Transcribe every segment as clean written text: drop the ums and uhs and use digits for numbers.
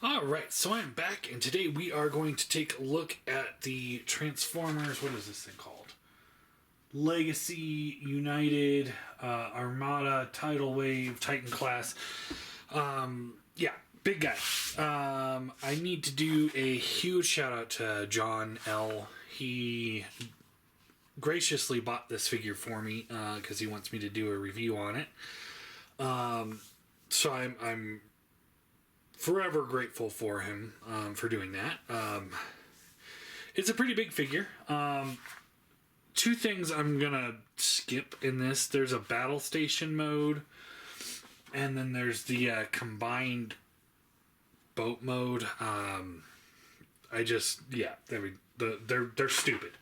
All right, so I'm back, and today we are going to take a look at the Transformers. What is this thing called? Legacy, United, Armada, Tidal Wave, Titan class. Yeah, big guy. I need to do a huge shout out to John L. He graciously bought this figure for me because he wants me to do a review on it. So I'm forever grateful for him for doing that. It's a pretty big figure. Two things I'm gonna skip in this. There's a battle station mode, and then there's the combined boat mode. They're stupid.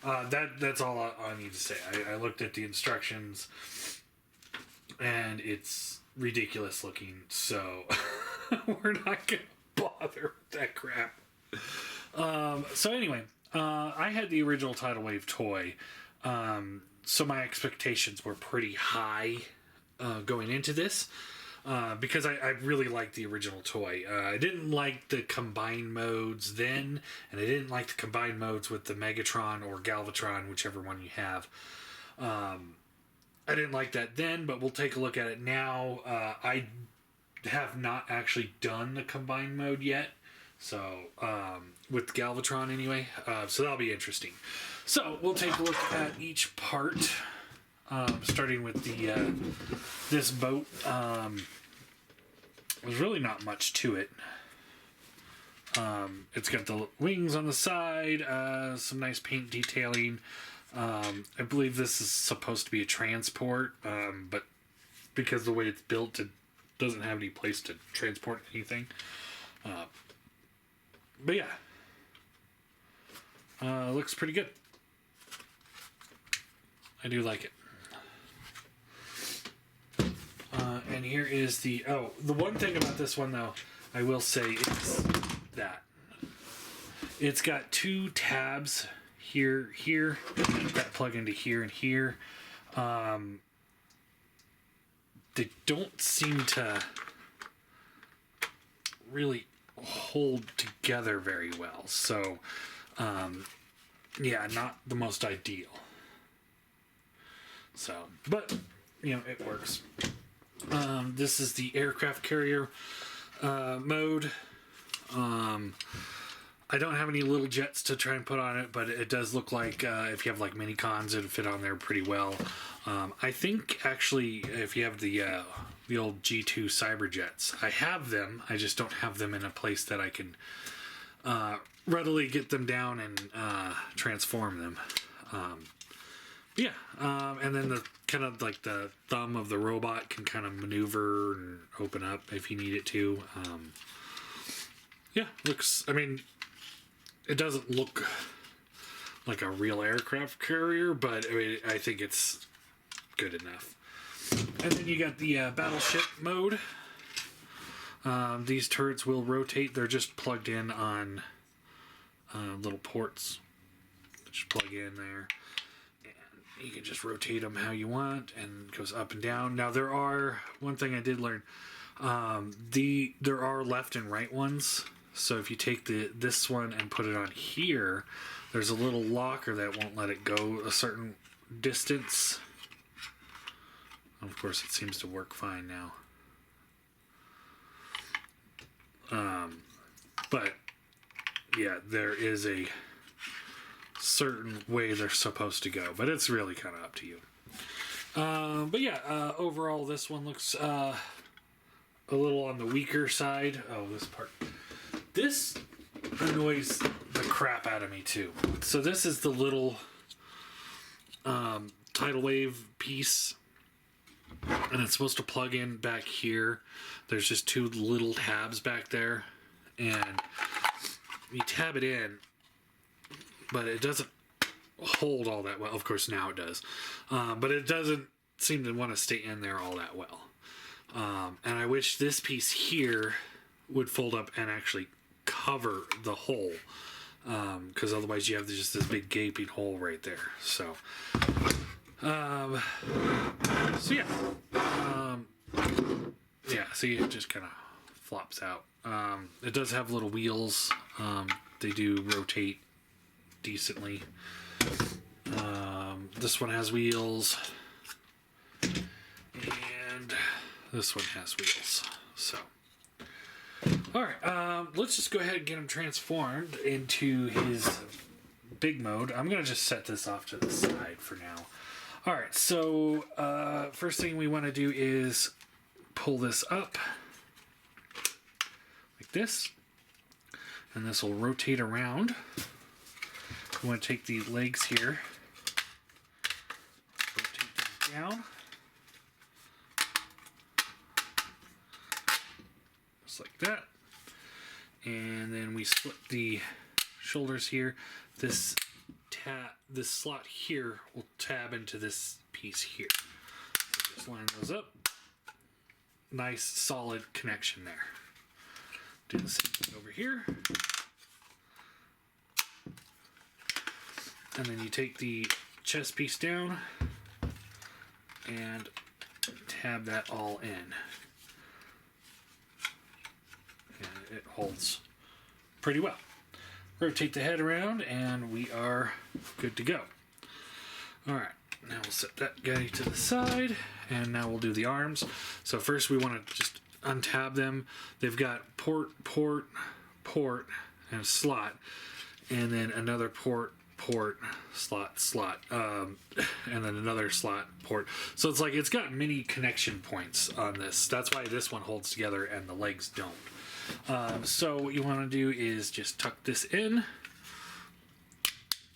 That's all I need to say. I looked at the instructions, and it's ridiculous looking. So we're not gonna bother with that crap. So anyway. I had the original Tidal Wave toy, so my expectations were pretty high going into this because I really liked the original toy. I didn't like the combined modes then, and I didn't like the combined modes with the Megatron or Galvatron, whichever one you have. I didn't like that then, but we'll take a look at it now. I have not actually done the combined mode yet. So, with Galvatron anyway, so that'll be interesting. So, we'll take a look at each part, starting with this boat. There's really not much to it. It's got the wings on the side, some nice paint detailing. I believe this is supposed to be a transport, but because the way it's built, it doesn't have any place to transport anything. But yeah, looks pretty good. I do like it. And here is the one thing about this one though, I will say is that it's got two tabs here, that plug into here and here. They don't seem to really hold together very well, so yeah, not the most ideal. So, but it works. This is the aircraft carrier mode. I don't have any little jets to try and put on it, but it does look like if you have like mini cons, it'd fit on there pretty well. I think actually if you have the old G2 Cyberjets, I have them. I just don't have them in a place that I can readily get them down and transform them. And then the kind of like the thumb of the robot can kind of maneuver and open up if you need it to. Looks. I mean, it doesn't look like a real aircraft carrier, but I think it's good enough. And then you got the battleship mode. These turrets will rotate. They're just plugged in on little ports. Just plug in there. And you can just rotate them how you want, and it goes up and down. Now one thing I did learn, there are left and right ones. So if you take this one and put it on here, there's a little locker that won't let it go a certain distance. Of course, it seems to work fine now. But yeah, there is a certain way they're supposed to go, but it's really kind of up to you. But yeah, overall, this one looks a little on the weaker side. Oh, this part. This annoys the crap out of me too. So this is the little tidal wave piece, and it's supposed to plug in back here. There's just two little tabs back there, and you tab it in, but it doesn't hold all that well. Of course now it does, but it doesn't seem to want to stay in there all that well. And I wish this piece here would fold up and actually cover the hole, because otherwise you have just this big gaping hole right there. So yeah, so you just kind of flops out. It does have little wheels. They do rotate decently. This one has wheels, and this one has wheels. So, all right, let's just go ahead and get him transformed into his big mode. I'm gonna just set this off to the side for now. All right, so first thing we want to do is pull this up like this, and this will rotate around. We want to take the legs here, rotate them down, just like that, and then we split the shoulders here. This slot here will tab into this piece here. So just line those up. Nice solid connection there. Do the same thing over here. And then you take the chest piece down and tab that all in. And it holds pretty well. Rotate the head around and we are good to go. Alright, now we'll set that guy to the side, and now we'll do the arms. So first we want to just untab them. They've got port, port, port, and a slot, and then another port, port, slot, slot, and then another slot, port. So it's like it's got many connection points on this. That's why this one holds together and the legs don't. So what you want to do is just tuck this in,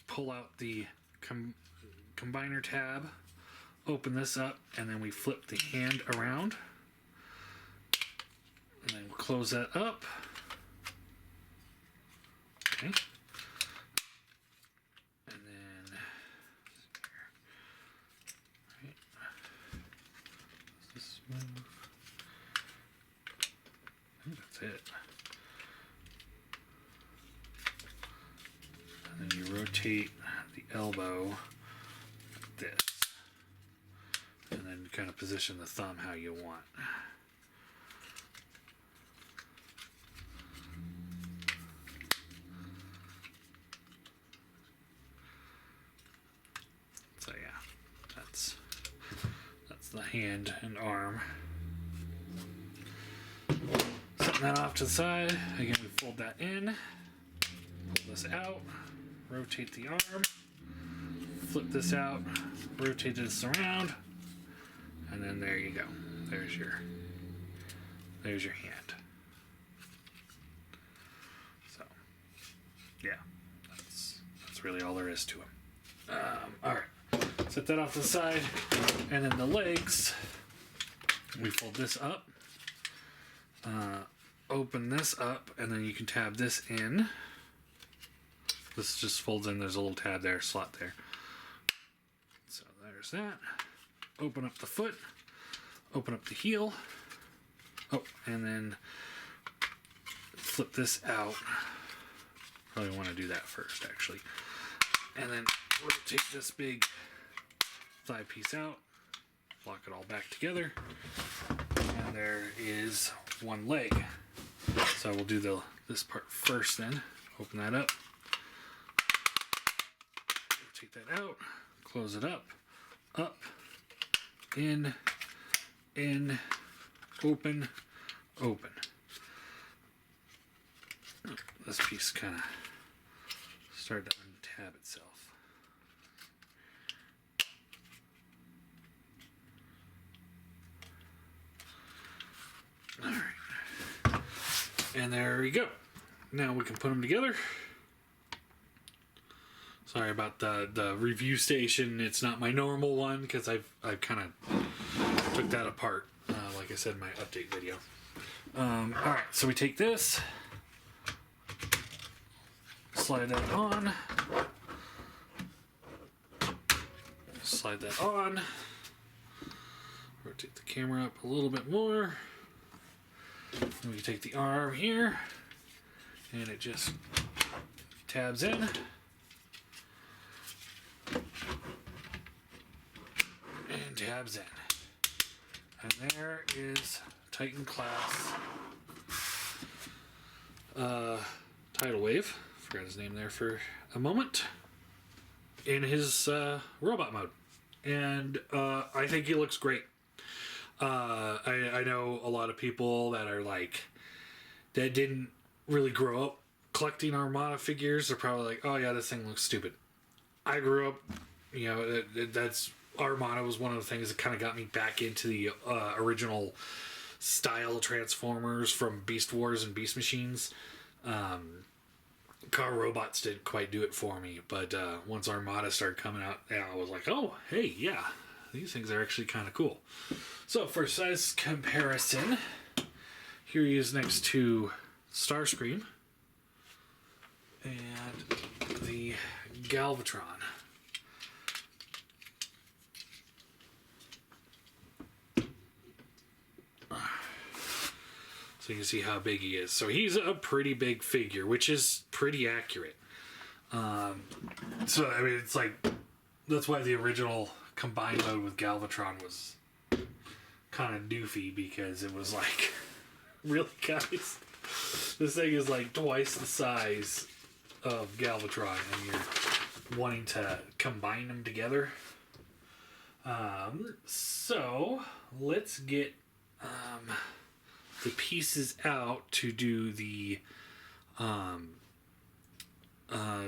pull out the combiner tab, open this up, and then we flip the hand around, and then we'll close that up. Okay. And then, right. Does this move? I think that's it. And then you rotate the elbow like this. And then kind of position the thumb how you want. So yeah, that's the hand and arm. Setting that off to the side. Again, we fold that in, pull this out, rotate the arm, flip this out, rotate this around, and then there you go. There's your hand. So yeah, that's really all there is to him. All right, set that off to the side, and then the legs, we fold this up. Open this up, and then you can tab this in. This just folds in. There's a little tab there, slot there. So there's that. Open up the foot. Open up the heel. Oh, and then flip this out. Probably want to do that first, actually. And then rotate this big thigh piece out. Lock it all back together. And there is one leg. So we'll do this part first then. Open that up. Take that out. Close it up. Up. In. Open. Open. This piece kind of started to untab itself. All right. And there we go. Now we can put them together. Sorry about the review station. It's not my normal one because I've kind of took that apart, like I said in my update video. All right, so we take this, slide that on, slide that on, rotate the camera up a little bit more. And we take the arm here, and it just tabs in. And tabs in. And there is Titan class Tidal Wave, forgot his name there for a moment, in his robot mode. And I think he looks great. I know a lot of people that are like, that didn't really grow up collecting Armada figures. They're probably like, oh yeah, this thing looks stupid. I grew up, you know, that's Armada was one of the things that kind of got me back into the original style Transformers from Beast Wars and Beast Machines. Car Robots didn't quite do it for me, but once Armada started coming out, yeah, I was like, oh, hey, yeah, these things are actually kind of cool. So for size comparison, here he is next to Starscream and the Galvatron. So you can see how big he is. So he's a pretty big figure, which is pretty accurate. So, I mean, it's like, that's why the original combined mode with Galvatron was kind of doofy, because it was like, really, guys? This thing is like twice the size of Galvatron, and you're wanting to combine them together. So, let's get the pieces out to do the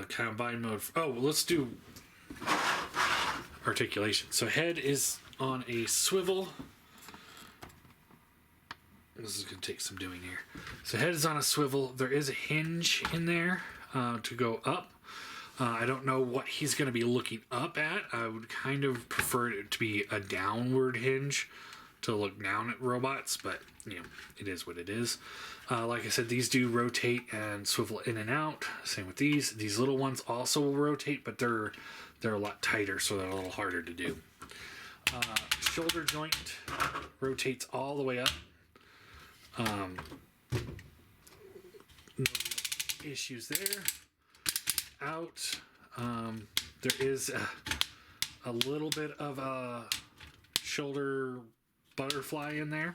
combine mode. Let's do articulation. So head is on a swivel. This is going to take some doing here. So head is on a swivel. There is a hinge in there to go up. I don't know what he's going to be looking up at. I would kind of prefer it to be a downward hinge to look down at robots, but you know, it is what it is. Like I said, these do rotate and swivel in and out. Same with these. These little ones also will rotate, but they're a lot tighter, so they're a little harder to do. Shoulder joint rotates all the way up. No issues there. Out. There is a little bit of a shoulder butterfly in there.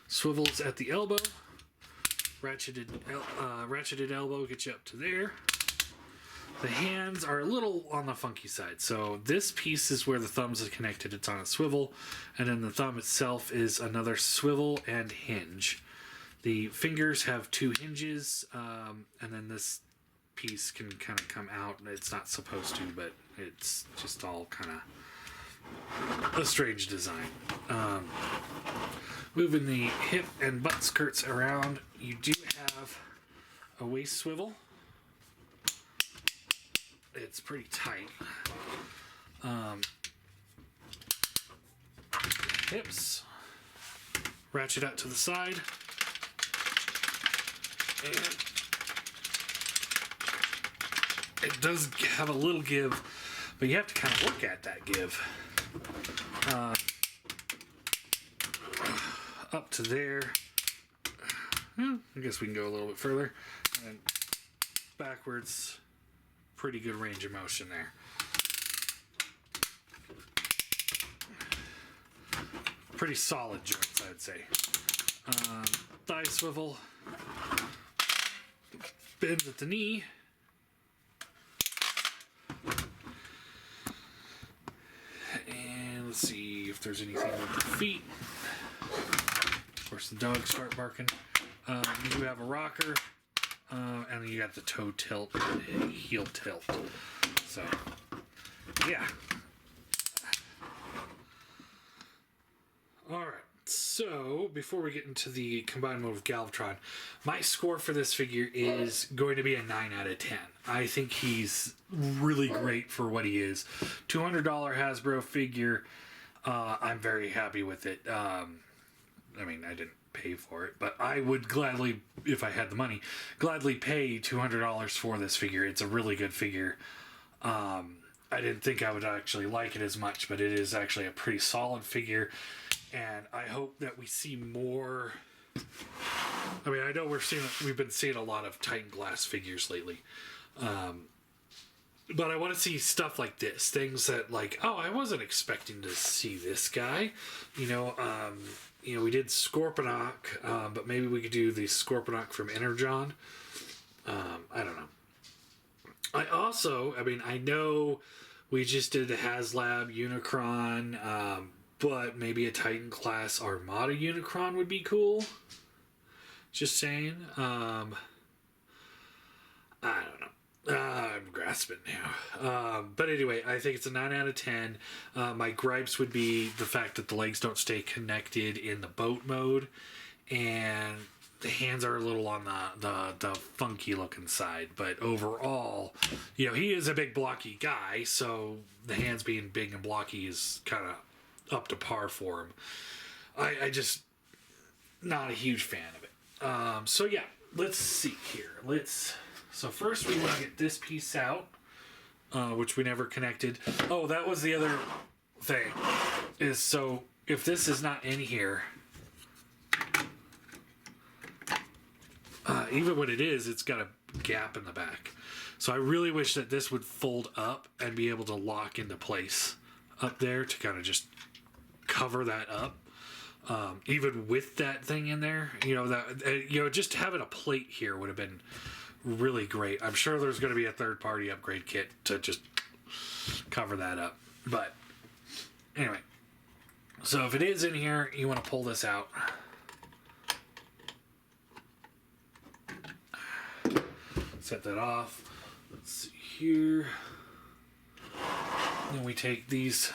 Swivels at the elbow. Ratcheted elbow gets you up to there. The hands are a little on the funky side. So this piece is where the thumbs are connected. It's on a swivel. And then the thumb itself is another swivel and hinge. The fingers have two hinges. And then this piece can kind of come out. It's not supposed to, but it's just all kind of a strange design. Moving the hip and butt skirts around, you do have a waist swivel. It's pretty tight. Hips ratchet out to the side, and it does have a little give, but you have to kind of look at that give. Up to there. I guess we can go a little bit further. And backwards. Pretty good range of motion there. Pretty solid joints, I'd say. Thigh swivel. Bends at the knee. And let's see if there's anything with the feet. Of course, the dogs start barking. You do have a rocker, and then you got the toe tilt and heel tilt. So, yeah. All right. So, before we get into the combined mode of Galvatron, my score for this figure is going to be a 9 out of 10. I think he's really great for what he is. $200 Hasbro figure. I'm very happy with it. I mean, I didn't pay for it, but I would gladly, if I had the money, gladly pay $200 for this figure. It's a really good figure. I didn't think I would actually like it as much, but it is actually a pretty solid figure, and I hope that we see more. I mean, I know we've been seeing a lot of Titan Glass figures lately, but I want to see stuff like this, things that like, oh, I wasn't expecting to see this guy, you know. you know, we did Scorponok, but maybe we could do the Scorponok from Energon. I don't know. I know we just did the HasLab Unicron, but maybe a Titan class Armada Unicron would be cool. Just saying. I don't know. I'm grasping now. But anyway, I think it's a 9 out of 10. My gripes would be the fact that the legs don't stay connected in the boat mode, and the hands are a little on the funky looking side. But overall, you know, he is a big blocky guy, so the hands being big and blocky is kind of up to par for him. I just not a huge fan of it. So yeah, let's see here. So first we want to get this piece out, which we never connected. Oh, that was the other thing. Is so if this is not in here, even when it is, it's got a gap in the back. So I really wish that this would fold up and be able to lock into place up there to kind of just cover that up. Even with that thing in there, just having a plate here would have been really great. I'm sure there's going to be a third-party upgrade kit to just cover that up. But anyway, so if it is in here, you want to pull this out. Set that off. Let's see here. Then we take these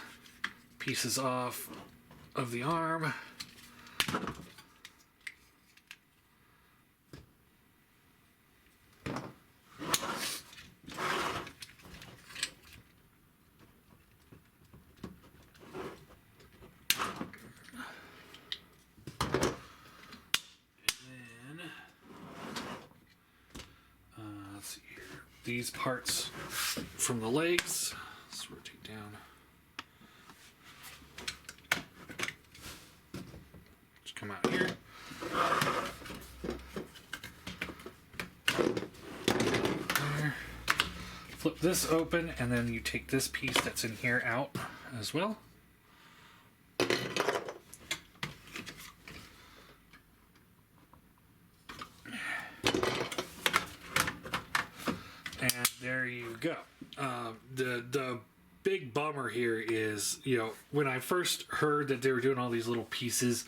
pieces off of the arm. These parts from the legs. Let's rotate down. Just come out here. There. Flip this open, and then you take this piece that's in here out as well. There you go. The big bummer here is, when I first heard that they were doing all these little pieces,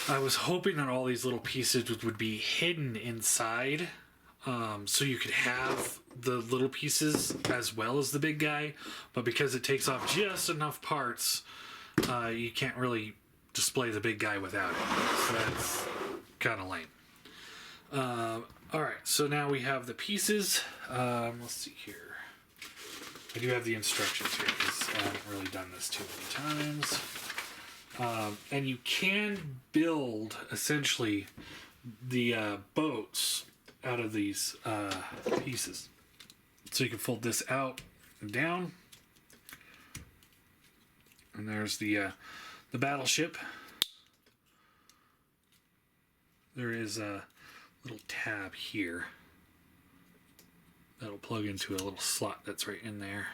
I was hoping that all these little pieces would be hidden inside, so you could have the little pieces as well as the big guy. But because it takes off just enough parts, you can't really display the big guy without it. So that's kind of lame. Alright, so now we have the pieces. Let's see here. I do have the instructions here because I haven't really done this too many times. And you can build, essentially, the boats out of these pieces. So you can fold this out and down. And there's the battleship. There is a little tab here that'll plug into a little slot that's right in there.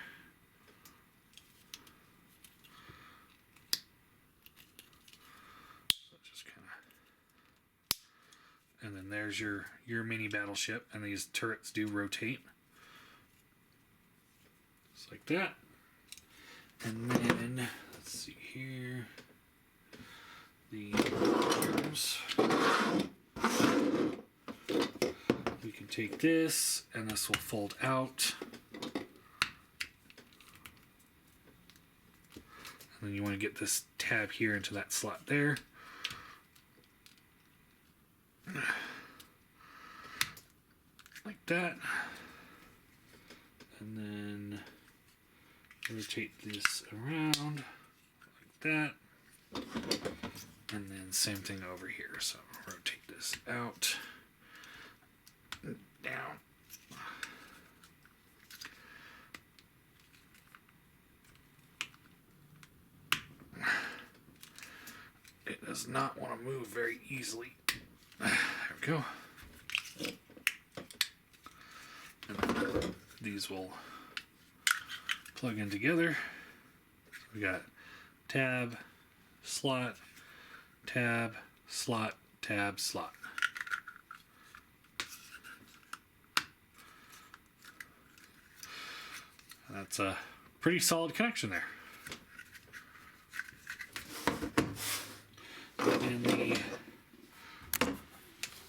So just kind of, and then there's your mini battleship, and these turrets do rotate, just like that. And then let's see here, the arms. We can take this, and this will fold out. And then you want to get this tab here into that slot there. Like that. And then rotate this around like that. And then same thing over here. So rotate this out. Down. It does not want to move very easily. There we go. And then these will plug in together. So we got tab, slot, tab, slot, tab, slot. That's a pretty solid connection there. And the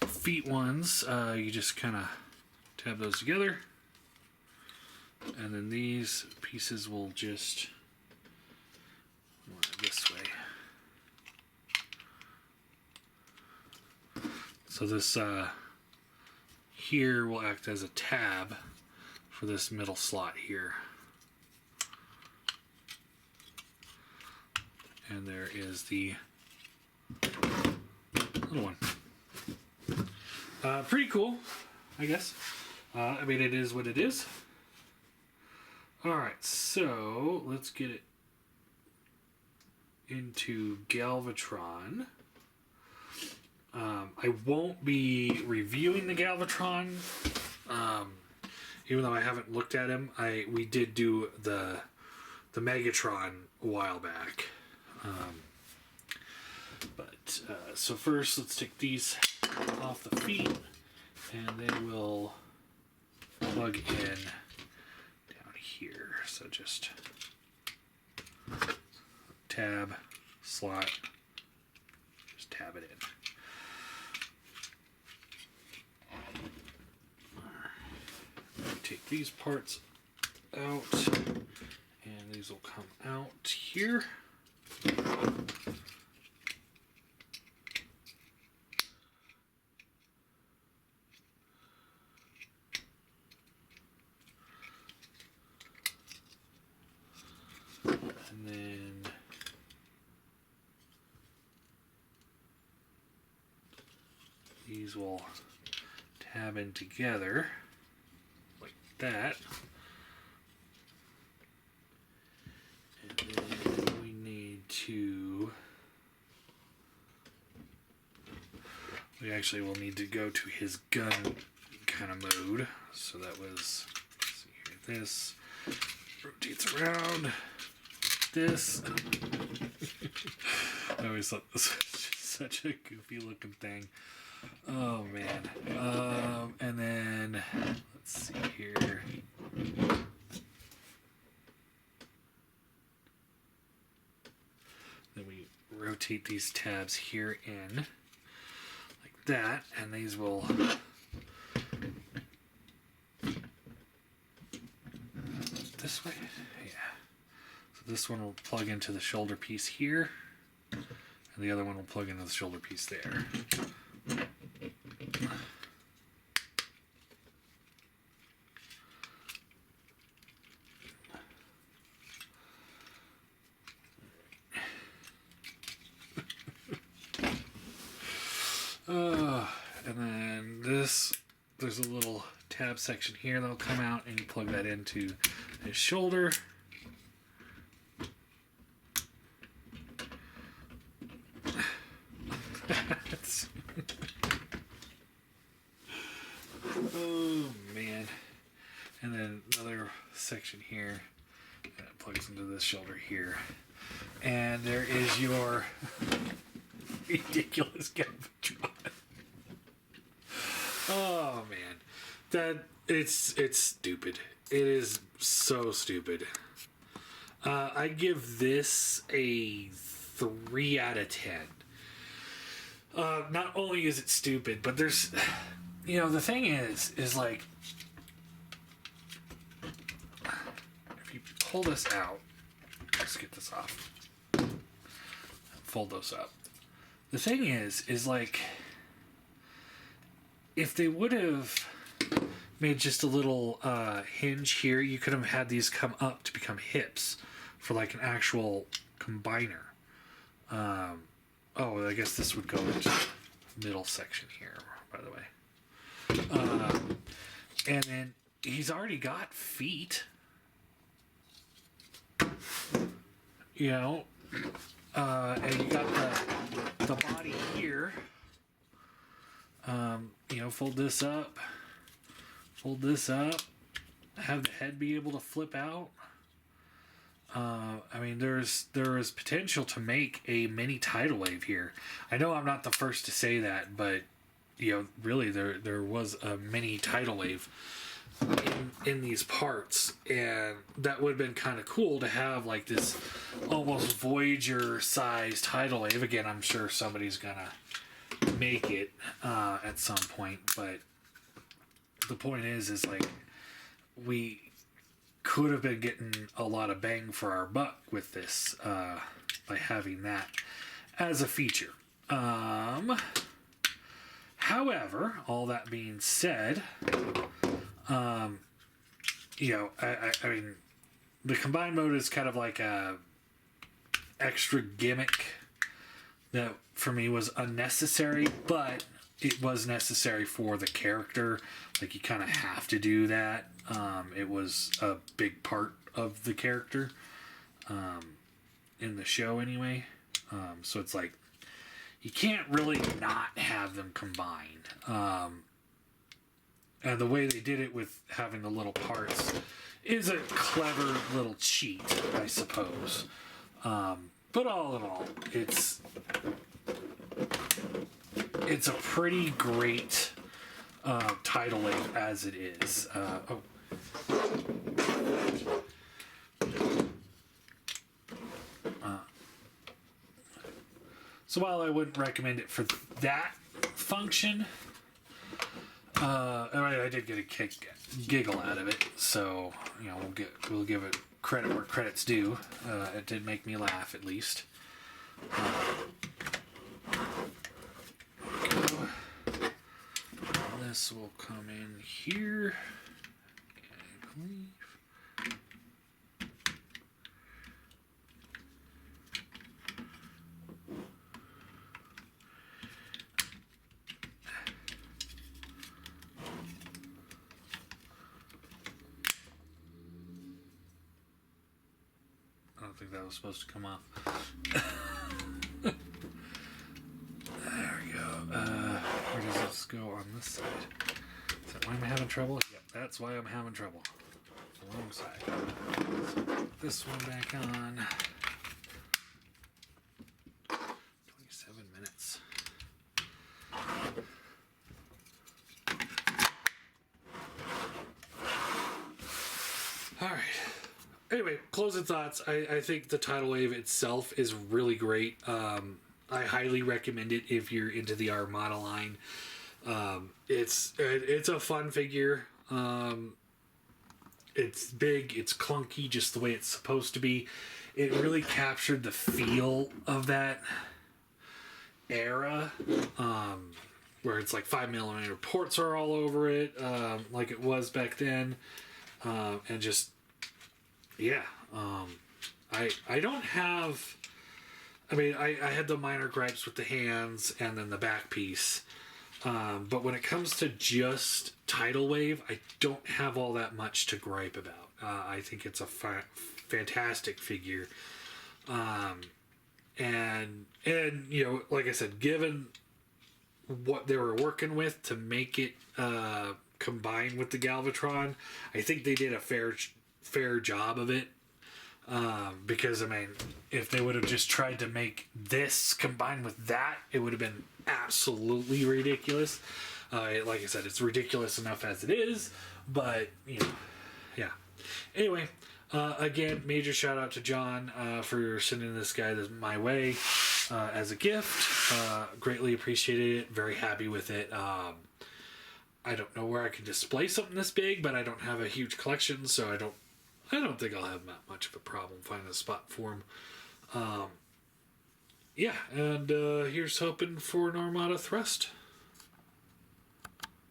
feet ones, you just kind of tab those together. And then these pieces will just this way. So this here will act as a tab for this middle slot here. And there is the little one. Pretty cool, I guess. I mean, it is what it is. Alright, so let's get it into Galvatron. I won't be reviewing the Galvatron, even though I haven't looked at him. We did do the Megatron a while back. So first, let's take these off the feet, and they will plug in down here. So just tab, slot, just tab it in. Take these parts out, and these will come out here. And then these will tab in together like that. And then we need to, we actually will need to go to his gun kind of mode. So that was, let's see here, this rotates around. This. I always thought this was just such a goofy looking thing. Oh man. And then let's see here. Then we rotate these tabs here in like that, and these will this way. This one will plug into the shoulder piece here, and the other one will plug into the shoulder piece there. And then this, there's a little tab section here that'll come out, and you plug that into his shoulder. Oh man. And then another section here, and it plugs into this shoulder here. And there is your ridiculous Galvatron. Oh man. It's stupid. It is so stupid. I give this a 3 out of 10. Not only is it stupid, but there's, you know, the thing is like, if you pull this out, let's get this off, fold those up. The thing is like, if they would have made just a little hinge here, you could have had these come up to become hips for like an actual combiner. Oh, I guess this would go into the middle section here, by the way. And then he's already got feet. You know, and you got the body here. You know, fold this up, have the head be able to flip out. I mean, there is potential to make a mini tidal wave here. I know I'm not the first to say that, but really, there was a mini tidal wave in these parts, and that would have been kind of cool to have like this almost Voyager-sized tidal wave. Again, I'm sure somebody's gonna make it at some point, but the point is like we could have been getting a lot of bang for our buck with this by having that as a feature. However, all that being said, I mean, the combined mode is kind of like a extra gimmick that for me was unnecessary, but it was necessary for the character. Like, you kind of have to do that. It was a big part of the character in the show anyway. So it's like, you can't really not have them combined. And the way they did it with having the little parts is a clever little cheat, I suppose. But all in all, it's a pretty great tidal wave as it is. So while I wouldn't recommend it for that function, I did get a giggle out of it. So we'll give it credit where credit's due. It did make me laugh, at least. This will come in here. I believe. I don't think that was supposed to come off. There we go. Where does this go on this side? Is that why I'm having trouble? Yep, that's why I'm having trouble. The wrong side. So put this one back on. 27 minutes. Alright. Anyway, closing thoughts. I think the tidal wave itself is really great. I highly recommend it if you're into the Armada line. It's a fun figure. It's big, it's clunky, just the way it's supposed to be. It really captured the feel of that era, where it's like 5mm ports are all over it, like it was back then, and just I don't have. I mean, I had the minor gripes with the hands and then the back piece. But when it comes to just tidal wave, I don't have all that much to gripe about. I think it's a fantastic figure. And like I said, given what they were working with to make it combine with the Galvatron, I think they did a fair job of it. Because, I mean, if they would have just tried to make this combined with that, it would have been absolutely ridiculous. Like I said, it's ridiculous enough as it is, but, yeah. Anyway, again, major shout out to John for sending this guy my way as a gift. Greatly appreciated it. Very happy with it. I don't know where I can display something this big, but I don't have a huge collection, so I don't think I'll have that much of a problem finding a spot for him. And here's hoping for an Armada Thrust.